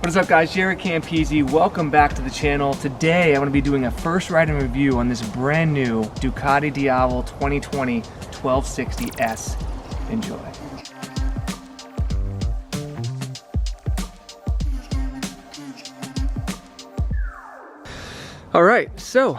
What is up, guys? JaretCampisi. Welcome back to the channel. Today I'm going to be doing a first ride and review on this brand new Ducati Diavel 2020 1260S. Enjoy. All right, so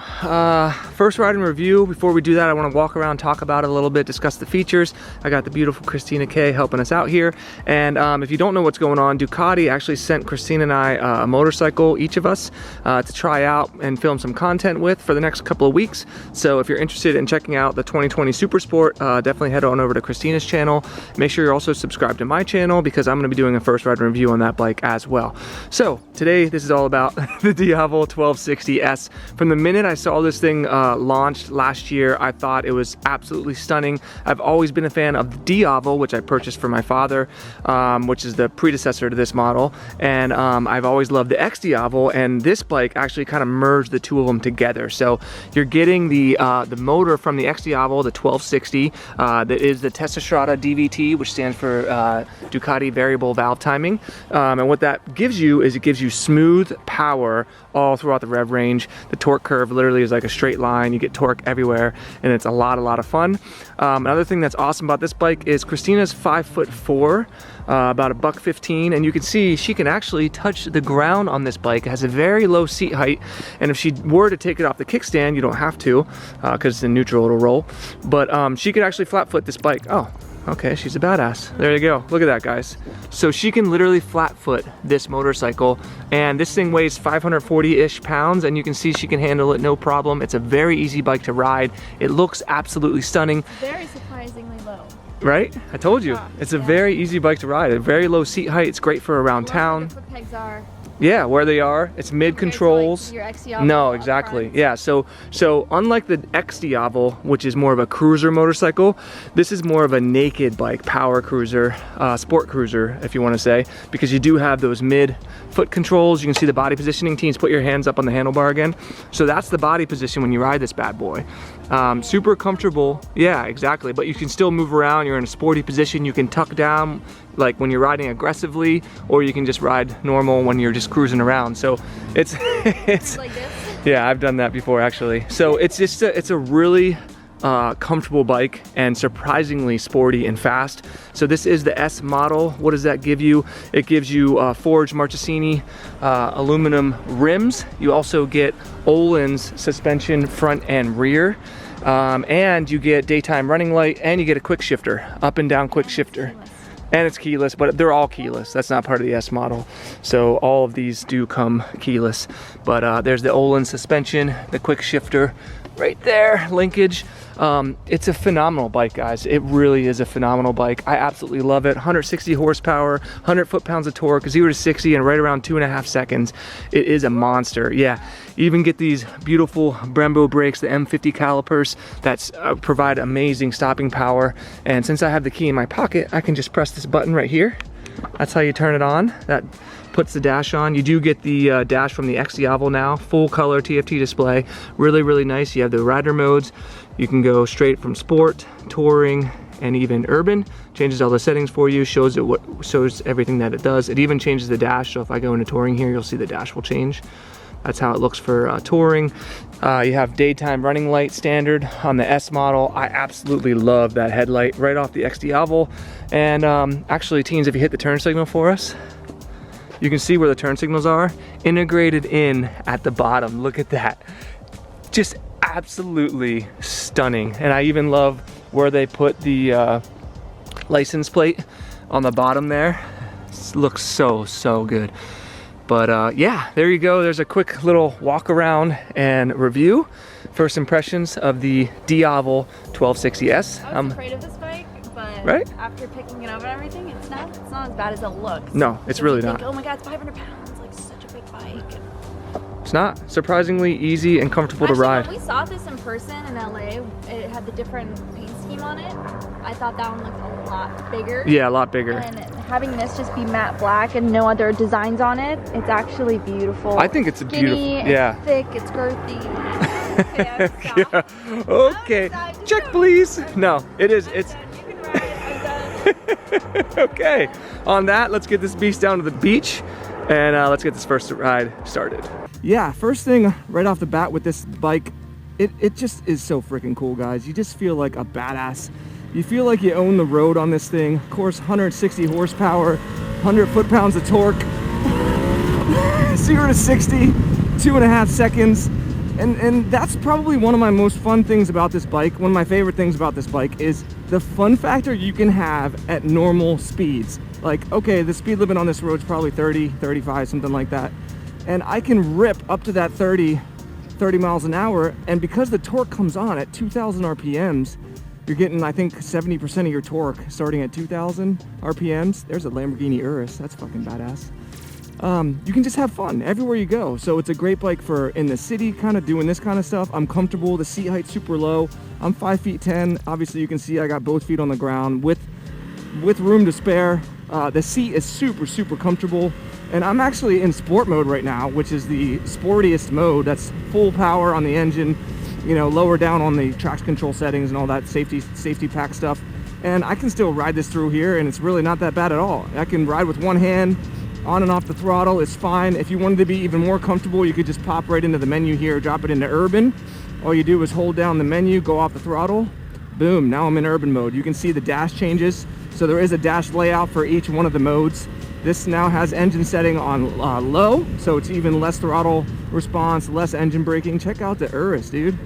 first ride and review. Before we do that, I want to walk around, talk about it a little bit, discuss the features. I got the beautiful Christina K helping us out here. And if you don't know what's going on, Ducati actually sent Christina and I a motorcycle, each of us, to try out and film some content with for the next couple of weeks. So if you're interested in checking out the 2020 Super Sport, definitely head on over to Christina's channel. Make sure you're also subscribed to my channel because I'm going to be doing a first ride and review on that bike as well. So today, this is all about the Diavel 1260S. From the minute I saw this thing launched last year, I thought it was absolutely stunning. I've always been a fan of the Diavel, which I purchased for my father, which is the predecessor to this model. And I've always loved the X Diavel, and this bike actually kind of merged the two of them together. So you're getting the motor from the X Diavel, the 1260, that is the Testastrada DVT, which stands for Ducati Variable Valve Timing. And what that gives you is it gives you smooth power all throughout the rev range. The torque curve literally is like a straight line. You get torque everywhere, and it's a lot of fun. Another thing that's awesome about this bike is Christina's 5'4", about $115, and you can see she can actually touch the ground on this bike. It has a very low seat height, and if she were to take it off the kickstand, you don't have to, because it's in neutral, it'll roll. But she could actually flat foot this bike. Oh, okay, she's a badass. There you go. Look at that, guys. So she can literally flat foot this motorcycle, and this thing weighs 540-ish pounds, and you can see she can handle it no problem. It's a very easy bike to ride. It looks absolutely stunning. Very surprisingly low. Right? I told you. It's a very easy bike to ride. A very low seat height. It's great for around town. The foot pegs are. Yeah, where they are. It's mid controls. Like your X Diavel. No, exactly. Yeah, so unlike the X Diavel, which is more of a cruiser motorcycle, this is more of a naked bike, power cruiser, sport cruiser, if you want to say, because you do have those mid foot controls. You can see the body positioning. Teens, put your hands up on the handlebar again. So that's the body position when you ride this bad boy. Super comfortable. Yeah, exactly. But you can still move around. You're in a sporty position. You can tuck down like when you're riding aggressively, or you can just ride normal when you're just cruising around. So it's like this? Yeah, I've done that before actually. So it's just it's a really comfortable bike and surprisingly sporty and fast. So this is the S model. What does that give you? It gives you forged Marchesini aluminum rims. You also get Öhlins suspension front and rear. And you get daytime running light, and you get a quick shifter, up and down quick shifter. And it's keyless, but they're all keyless. That's not part of the S model. So all of these do come keyless. But there's the Öhlins suspension, the quick shifter right there, linkage. It's a phenomenal bike, guys. It really is a phenomenal bike. I absolutely love it. 160 horsepower, 100 foot-pounds of torque, 0 to 60 in right around 2.5 seconds. It is a monster. Yeah, you even get these beautiful Brembo brakes, the M50 calipers that provide amazing stopping power. And since I have the key in my pocket, I can just press this button right here. That's how you turn it on. That puts the dash on. You do get the dash from the X Diavel now, full color TFT display. Really nice. You have the rider modes. You can go straight from sport, touring, and even urban. Changes all the settings for you, shows everything that it does. It even changes the dash, so if I go into touring here, you'll see the dash will change. That's how it looks for touring. You have daytime running light standard on the S model. I absolutely love that headlight right off the X Diavel. And actually, teens, if you hit the turn signal for us, you can see where the turn signals are integrated in at the bottom. Look at that. Just absolutely stunning. And I even love where they put the license plate on the bottom there. It looks so good. But yeah, there you go. There's a quick little walk around and review. First impressions of the Diavel 1260S. I was afraid of this bike, but right? After picking it up and everything, it's not as bad as it looks. No, it's so really you think, not. oh my God, it's 500 pounds, like such a big bike. It's not. Surprisingly easy and comfortable to ride. When we saw this in person in LA, it had the different paint scheme on it. I thought that one looked a lot bigger. Yeah, a lot bigger. And having this just be matte black and no other designs on it, it's actually beautiful. I think it's a beautiful, yeah. It's thick, it's girthy. Yeah. Okay, check please. No, it is, it's. You can ride, I'm done. Okay, on that, let's get this beast down to the beach And let's get this first ride started. Yeah, first thing right off the bat with this bike, it just is so freaking cool, guys. You just feel like a badass. You feel like you own the road on this thing. Of course, 160 horsepower, 100 foot-pounds of torque. 0 to 60, 2.5 seconds. And that's probably one of my most fun things about this bike. One of my favorite things about this bike is the fun factor you can have at normal speeds. Like, okay, the speed limit on this road is probably 30, 35, something like that. And I can rip up to that 30 miles an hour. And because the torque comes on at 2,000 RPMs, you're getting, I think, 70% of your torque starting at 2,000 RPMs. There's a Lamborghini Urus. That's fucking badass. You can just have fun everywhere you go. So it's a great bike for in the city, kind of doing this kind of stuff. I'm comfortable. The seat height's super low. I'm 5'10". Obviously, you can see I got both feet on the ground with room to spare. The seat is super comfortable. And I'm actually in sport mode right now, which is the sportiest mode. That's full power on the engine, you know, lower down on the traction control settings and all that safety pack stuff. And I can still ride this through here, and it's really not that bad at all. I can ride with one hand. On and off the throttle is fine. If you wanted to be even more comfortable, you could just pop right into the menu here, drop it into urban. All you do is hold down the menu, go off the throttle, boom, now I'm in urban mode. You can see the dash changes. So there is a dash layout for each one of the modes. This now has engine setting on low, so it's even less throttle response, less engine braking. Check out the Urus, dude.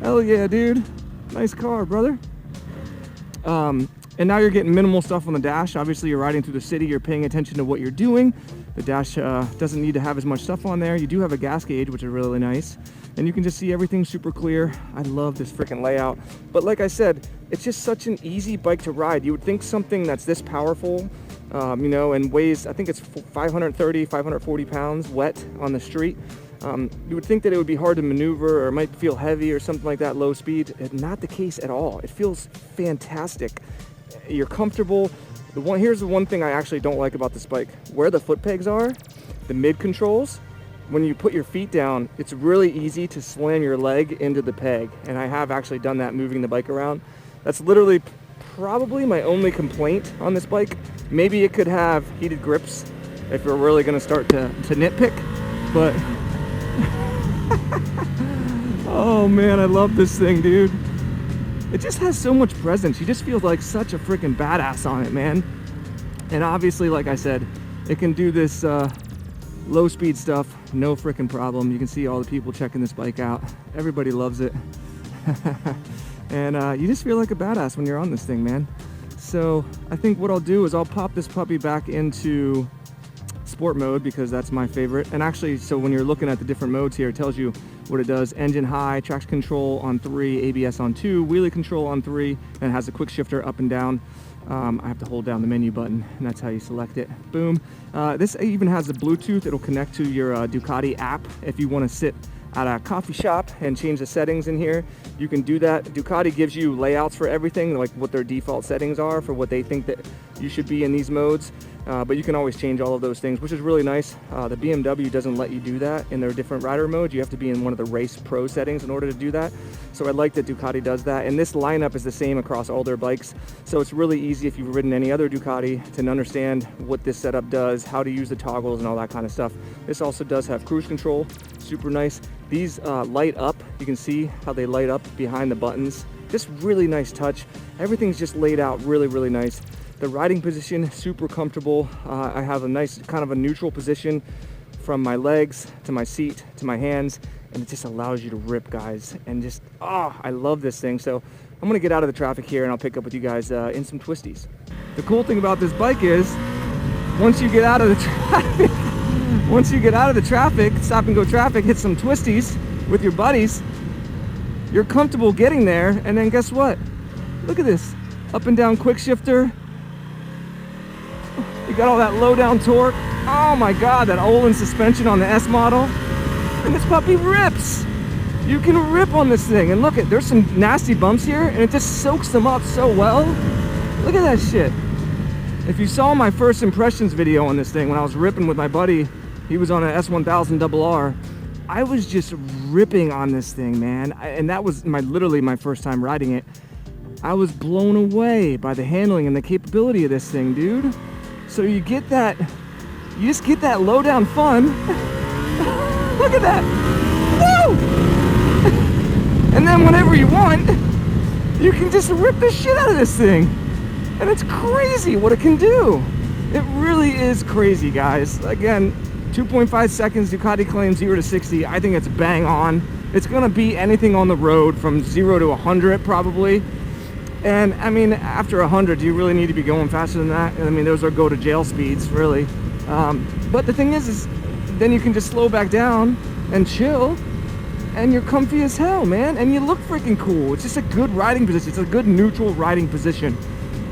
Hell yeah, dude. Nice car, brother. And now you're getting minimal stuff on the dash. Obviously, you're riding through the city. You're paying attention to what you're doing. The dash doesn't need to have as much stuff on there. You do have a gas gauge, which is really nice. And you can just see everything super clear. I love this freaking layout. But like I said, it's just such an easy bike to ride. You would think something that's this powerful, you know, and weighs, I think it's 530, 540 pounds wet on the street. You would think that it would be hard to maneuver or it might feel heavy or something like that, low speed. Not the case at all. It feels fantastic. You're comfortable. Here's the one thing I actually don't like about this bike. Where the foot pegs are, the mid controls, when you put your feet down, it's really easy to slam your leg into the peg. And I have actually done that moving the bike around. That's literally probably my only complaint on this bike. Maybe it could have heated grips if we're really gonna start to nitpick, but oh man, I love this thing, dude. It just has so much presence. You just feel like such a freaking badass on it, man. And obviously, like I said, it can do this low speed stuff, no freaking problem. You can see all the people checking this bike out. Everybody loves it. And you just feel like a badass when you're on this thing, man. So I think what I'll do is I'll pop this puppy back into sport mode because that's my favorite. And actually, so when you're looking at the different modes here, it tells you what it does. Engine high, traction control on 3, ABS on 2, wheelie control on 3, and it has a quick shifter up and down. I have to hold down the menu button, and that's how you select it. Boom. This even has the Bluetooth. It'll connect to your Ducati app if you want to sit at a coffee shop and change the settings in here. You can do that. Ducati gives you layouts for everything, like what their default settings are for what they think that you should be in these modes. But you can always change all of those things, which is really nice. The BMW doesn't let you do that in their different rider modes. You have to be in one of the race pro settings in order to do that. So I like that Ducati does that. And this lineup is the same across all their bikes. So it's really easy if you've ridden any other Ducati to understand what this setup does, how to use the toggles and all that kind of stuff. This also does have cruise control, super nice. These light up, you can see how they light up behind the buttons. Just really nice touch. Everything's just laid out really, really nice. The riding position, super comfortable. I have a nice kind of a neutral position from my legs to my seat to my hands, and it just allows you to rip, guys. And just, I love this thing. So I'm gonna get out of the traffic here and I'll pick up with you guys in some twisties. The cool thing about this bike is, once you get out of the traffic, stop and go traffic, hit some twisties with your buddies, you're comfortable getting there, and then guess what? Look at this, up and down quick shifter. You got all that low down torque. Oh my God, that Olin suspension on the S model. And this puppy rips. You can rip on this thing. And look, there's some nasty bumps here and it just soaks them up so well. Look at that shit. If you saw my first impressions video on this thing when I was ripping with my buddy, he was on an S1000RR. I was just ripping on this thing, man. And that was literally my first time riding it. I was blown away by the handling and the capability of this thing, dude. So you get that you just get that low down fun. Look at that. Woo! And then whenever you want, you can just rip the shit out of this thing. And it's crazy what it can do. It really is crazy, guys. Again, 2.5 seconds, Ducati claims 0 to 60. I think it's bang on. It's gonna beat anything on the road from 0 to 100 probably. And I mean, after 100, do you really need to be going faster than that? I mean, those are go to jail speeds, really. But the thing is then you can just slow back down and chill, and you're comfy as hell, man. And you look freaking cool. It's just a good riding position. It's a good neutral riding position.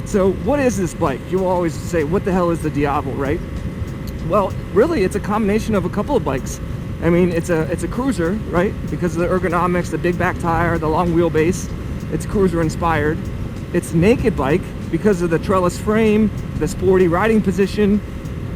So what is this bike? You always say, what the hell is the Diavel, right? Well, really, it's a combination of a couple of bikes. I mean, it's a cruiser, right? Because of the ergonomics, the big back tire, the long wheelbase. It's cruiser inspired. It's naked bike because of the trellis frame, the sporty riding position,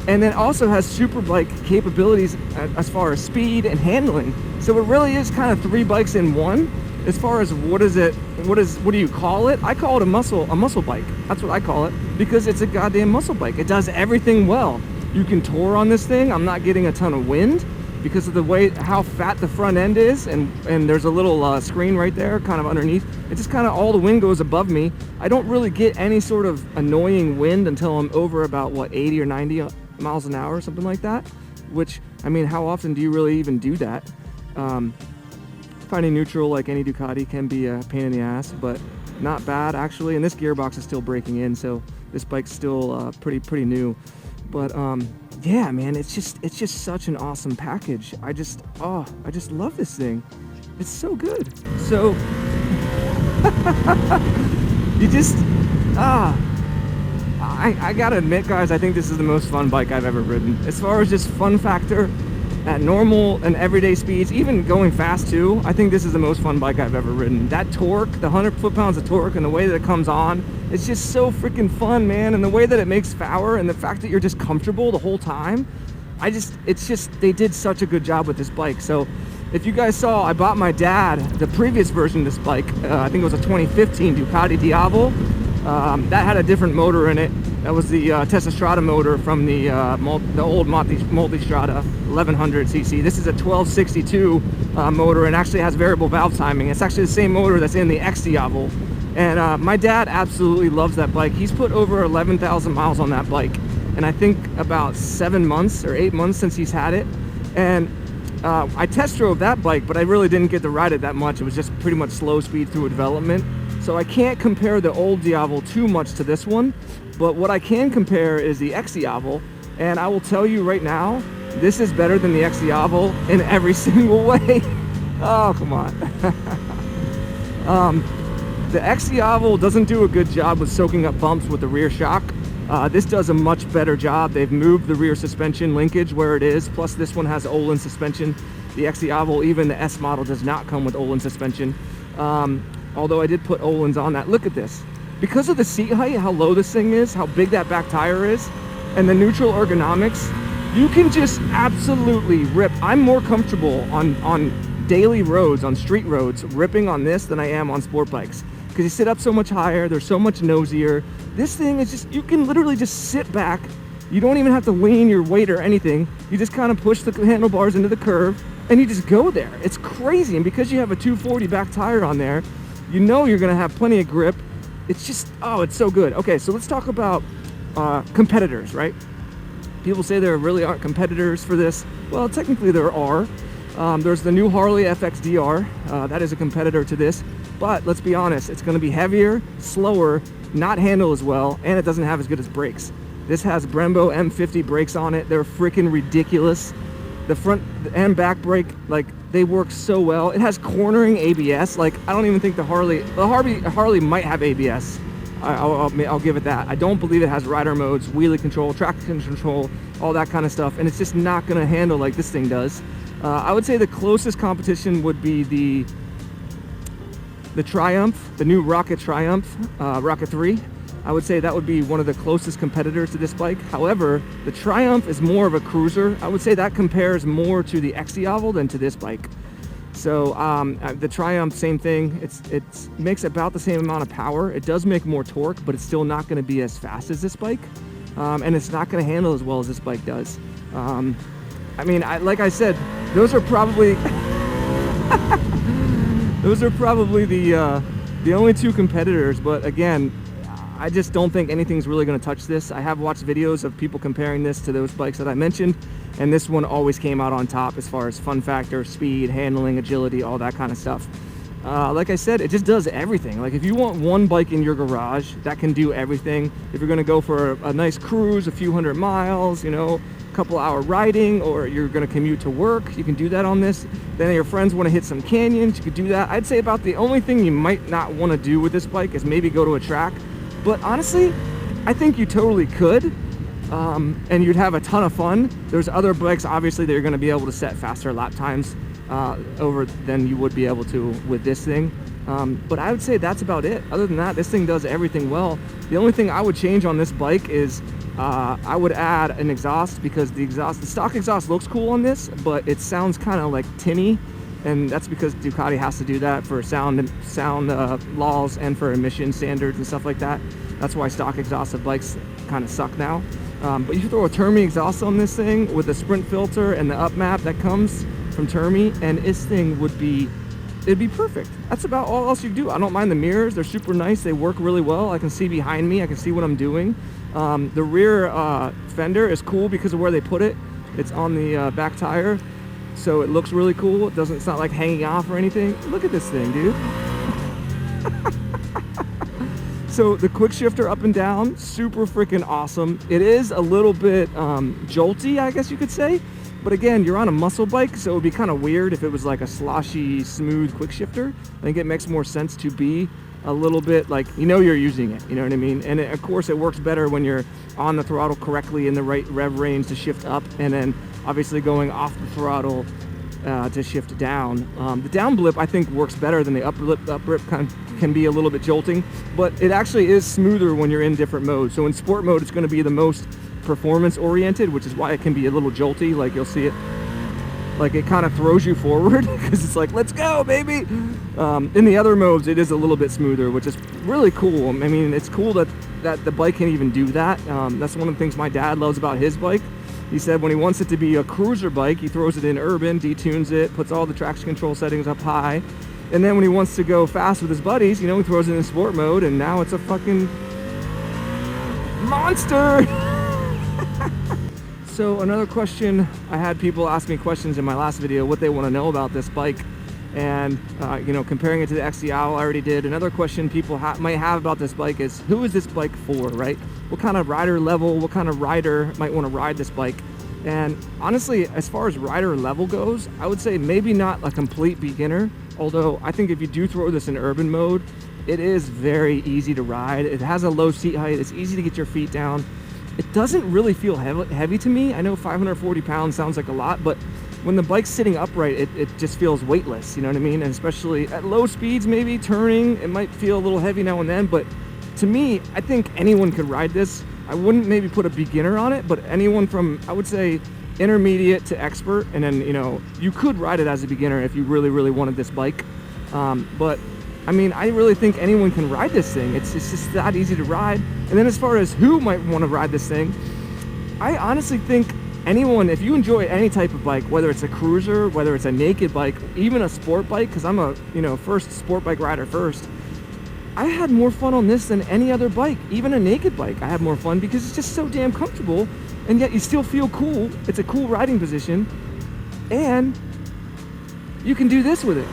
and then also has super bike capabilities as far as speed and handling. So it really is kind of 3 bikes in one. As far as what do you call it? I call it a muscle bike. That's what I call it, because it's a goddamn muscle bike. It does everything well. You can tour on this thing. I'm not getting a ton of wind because of the way how fat the front end is, and there's a little screen right there kind of underneath. It's just kind of all the wind goes above me. I don't really get any sort of annoying wind until I'm over about what, 80 or 90 miles an hour, something like that, which, I mean, how often do you really even do that? Finding neutral like any Ducati can be a pain in the ass, but not bad actually. And this gearbox is still breaking in, so this bike's still pretty new. But yeah, man, it's just such an awesome package. I just love this thing. It's so good. So you just I gotta admit, guys, I think this is the most fun bike I've ever ridden. As far as just fun factor at normal and everyday speeds, even going fast too, I think this is the most fun bike I've ever ridden. That torque, the 100 foot-pounds of torque, and the way that it comes on, it's just so freaking fun, man. And the way that it makes power, and the fact that you're just comfortable the whole time, they did such a good job with this bike. So if you guys saw, I bought my dad the previous version of this bike. I think it was a 2015 Ducati Diavel. That had a different motor in it. That was the Testastrada motor from the old Multistrada 1100cc. This is a 1262 motor, and actually has variable valve timing. It's actually the same motor that's in the X Diavel. And my dad absolutely loves that bike. He's put over 11,000 miles on that bike, and I think about 7 months or 8 months since he's had it. And I test drove that bike, but I really didn't get to ride it that much. It was just pretty much slow speed through a development. So I can't compare the old Diavel too much to this one, but what I can compare is the X Diavel, and I will tell you right now, this is better than the X Diavel in every single way. Oh, come on. The X Diavel doesn't do a good job with soaking up bumps with the rear shock. This does a much better job. They've moved the rear suspension linkage where it is, plus this one has Olin suspension. The X Diavel, even the S model, does not come with Olin suspension. Although I did put Olins on that. Look at this. Because of the seat height, how low this thing is, how big that back tire is, and the neutral ergonomics, you can just absolutely rip. I'm more comfortable on daily roads, on street roads, ripping on this than I am on sport bikes. Because you sit up so much higher, they're so much nosier. This thing is just, you can literally just sit back. You don't even have to lean your weight or anything. You just kind of push the handlebars into the curve, and you just go there. It's crazy. And because you have a 240 back tire on there, you know you're gonna have plenty of grip. It's just, oh, it's so good. Okay, so let's talk about competitors, right? People say there really aren't competitors for this. Well, technically there are. There's the new Harley FXDR. That is a competitor to this. But let's be honest, it's gonna be heavier, slower, not handle as well, and it doesn't have as good as brakes. This has Brembo M50 brakes on it. They're freaking ridiculous. The front and back brake, like, they work so well. It has cornering ABS. Like, I don't even think the Harley might have ABS. I'll give it that. I don't believe it has rider modes, wheelie control, traction control, all that kind of stuff. And it's just not gonna handle like this thing does. I would say the closest competition would be the Triumph, the new Rocket Triumph, Rocket 3. I would say that would be one of the closest competitors to this bike. However, the Triumph is more of a cruiser. I would say that compares more to the X Diavel than to this bike. So the Triumph, same thing. It makes about the same amount of power. It does make more torque, but it's still not going to be as fast as this bike. and it's not going to handle as well as this bike does. I mean, like I said, those are probably the only two competitors. But again, I just don't think anything's really going to touch this. I have watched videos of people comparing this to those bikes that I mentioned, and this one always came out on top as far as fun factor, speed, handling, agility, all that kind of stuff. Like I said, it just does everything. Like if you want one bike in your garage that can do everything, if you're going to go for a nice cruise, a few hundred miles, you know, a couple hour riding, or you're going to commute to work, you can do that on this. Then your friends want to hit some canyons, you could do that. I'd say about the only thing you might not want to do with this bike is maybe go to a track. But honestly, I think you totally could, and you'd have a ton of fun. There's other bikes, obviously, that you're going to be able to set faster lap times over than you would be able to with this thing. But I would say that's about it. Other than that, this thing does everything well. The only thing I would change on this bike is I would add an exhaust, because the stock exhaust looks cool on this, but it sounds kind of like tinny. And that's because Ducati has to do that for sound laws and for emission standards and stuff like that. That's why stock exhausted bikes kind of suck now. But you throw a Termi exhaust on this thing with a sprint filter and the up map that comes from Termi, and this thing it'd be perfect. That's about all else you do. I don't mind the mirrors. They're super nice. They work really well. I can see behind me. I can see what I'm doing. The rear fender is cool because of where they put it. It's on the back tire. So it looks really cool. It's not like hanging off or anything. Look at this thing, dude. So the quick shifter up and down, super freaking awesome. It is a little bit jolty, I guess you could say. But again, you're on a muscle bike, so it would be kind of weird if it was like a sloshy, smooth quick shifter. I think it makes more sense to be a little bit like, you know, you're using it, you know what I mean? And of course it works better when you're on the throttle correctly in the right rev range to shift up, and then obviously going off the throttle to shift down. The down blip I think works better than the up blip. The up blip kind of can be a little bit jolting, but it actually is smoother when you're in different modes. So in sport mode it's going to be the most performance oriented, which is why it can be a little jolty. Like you'll see it, like it kind of throws you forward because it's like, let's go, baby. In the other modes it is a little bit smoother, which is really cool. I mean, it's cool that the bike can even do that. That's one of the things my dad loves about his bike. He said when he wants it to be a cruiser bike, he throws it in urban, detunes it, puts all the traction control settings up high, and then when he wants to go fast with his buddies, you know, he throws it in sport mode, and now it's a fucking monster. So another question, I had people ask me questions in my last video, what they want to know about this bike, and you know, comparing it to the XDI, I already did. Another question people might have about this bike is, who is this bike for, right? What kind of rider level, what kind of rider might want to ride this bike? And honestly, as far as rider level goes, I would say maybe not a complete beginner, although I think if you do throw this in urban mode, it is very easy to ride. It has a low seat height, it's easy to get your feet down. It doesn't really feel heavy to me. I know 540 pounds sounds like a lot, but when the bike's sitting upright, it just feels weightless, you know what I mean? And especially at low speeds, maybe turning, it might feel a little heavy now and then, but to me, I think anyone could ride this. I wouldn't maybe put a beginner on it, but anyone from, I would say, intermediate to expert, and then, you know, you could ride it as a beginner if you really, really wanted this bike. But I mean, I really think anyone can ride this thing. It's just that easy to ride. And then as far as who might want to ride this thing, I honestly think anyone, if you enjoy any type of bike, whether it's a cruiser, whether it's a naked bike, even a sport bike, because I'm a, you know, first sport bike rider first, I had more fun on this than any other bike. Even a naked bike, I had more fun because it's just so damn comfortable, and yet you still feel cool. It's a cool riding position, and you can do this with it.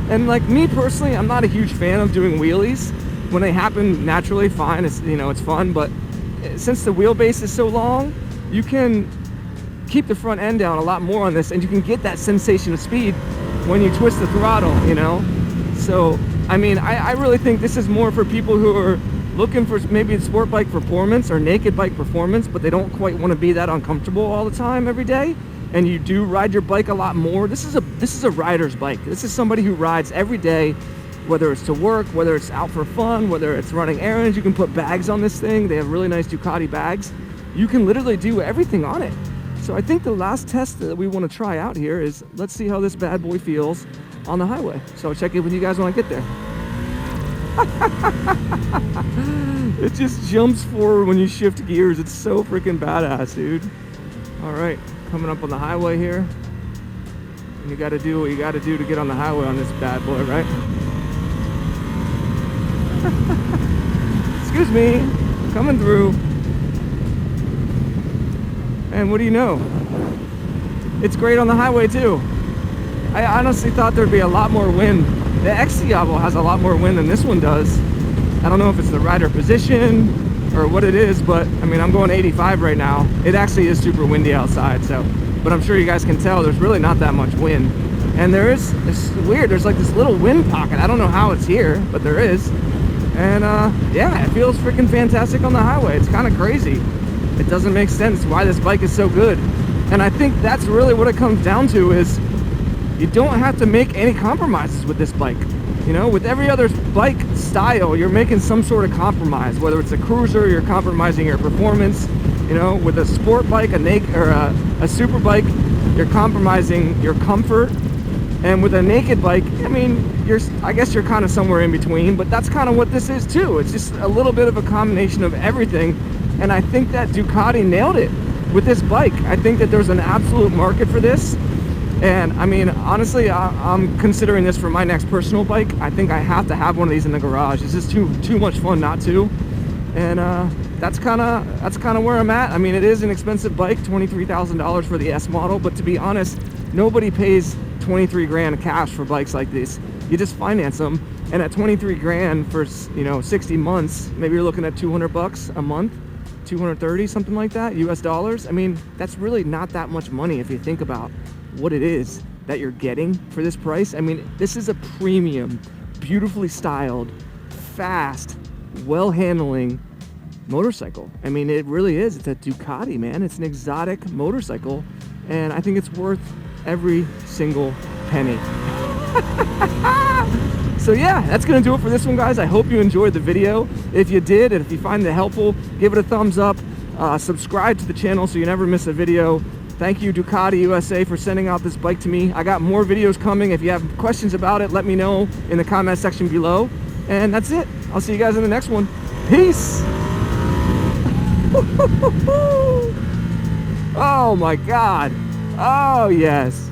And like me personally, I'm not a huge fan of doing wheelies. When they happen naturally, fine, it's, you know, it's fun, but since the wheelbase is so long, you can keep the front end down a lot more on this, and you can get that sensation of speed when you twist the throttle, you know? So, I mean, I really think this is more for people who are looking for maybe sport bike performance or naked bike performance, but they don't quite want to be that uncomfortable all the time every day, and you do ride your bike a lot more. This is a rider's bike. This is somebody who rides every day, whether it's to work, whether it's out for fun, whether it's running errands. You can put bags on this thing. They have really nice Ducati bags. You can literally do everything on it. So I think the last test that we want to try out here is, let's see how this bad boy feels on the highway. So I'll check in with you guys when I get there. It just jumps forward when you shift gears. It's so freaking badass, dude. All right, coming up on the highway here. And you gotta do what you gotta do to get on the highway on this bad boy, right? Excuse me, coming through. And what do you know? It's great on the highway too. I honestly thought there'd be a lot more wind. The Diavel has a lot more wind than this one does. I don't know if it's the rider position or what it is, but I mean, I'm going 85 right now. It actually is super windy outside, so, but I'm sure you guys can tell there's really not that much wind. And there is, it's weird, there's like this little wind pocket. I don't know how it's here, but there is. And yeah, it feels freaking fantastic on the highway. It's kind of crazy. It doesn't make sense why this bike is so good. And I think that's really what it comes down to, is you don't have to make any compromises with this bike. You know, with every other bike style, you're making some sort of compromise. Whether it's a cruiser, you're compromising your performance. You know, with a sport bike, a super bike, you're compromising your comfort. And with a naked bike, I mean, I guess you're kind of somewhere in between, but that's kind of what this is too. It's just a little bit of a combination of everything. And I think that Ducati nailed it with this bike. I think that there's an absolute market for this. And I mean, honestly, I'm considering this for my next personal bike. I think I have to have one of these in the garage. It's just too much fun not to. And that's kind of where I'm at. I mean, it is an expensive bike, $23,000 for the S model, but to be honest, nobody pays 23 grand cash for bikes like this. You just finance them, and at 23 grand for, you know, 60 months, maybe you're looking at 200 bucks a month, 230, something like that, US dollars. I mean, that's really not that much money if you think about what it is that you're getting for this price. I mean, this is a premium, beautifully styled, fast, well-handling motorcycle. I mean, it really is. It's a Ducati, man. It's an exotic motorcycle, and I think it's worth every single penny. So yeah, that's gonna do it for this one, guys. I hope you enjoyed the video. If you did, and if you find it helpful, give it a thumbs up. Subscribe to the channel so you never miss a video. Thank you, Ducati USA, for sending out this bike to me. I got more videos coming. If you have questions about it, let me know in the comment section below. And that's it. I'll see you guys in the next one. Peace. Oh my God. Oh yes.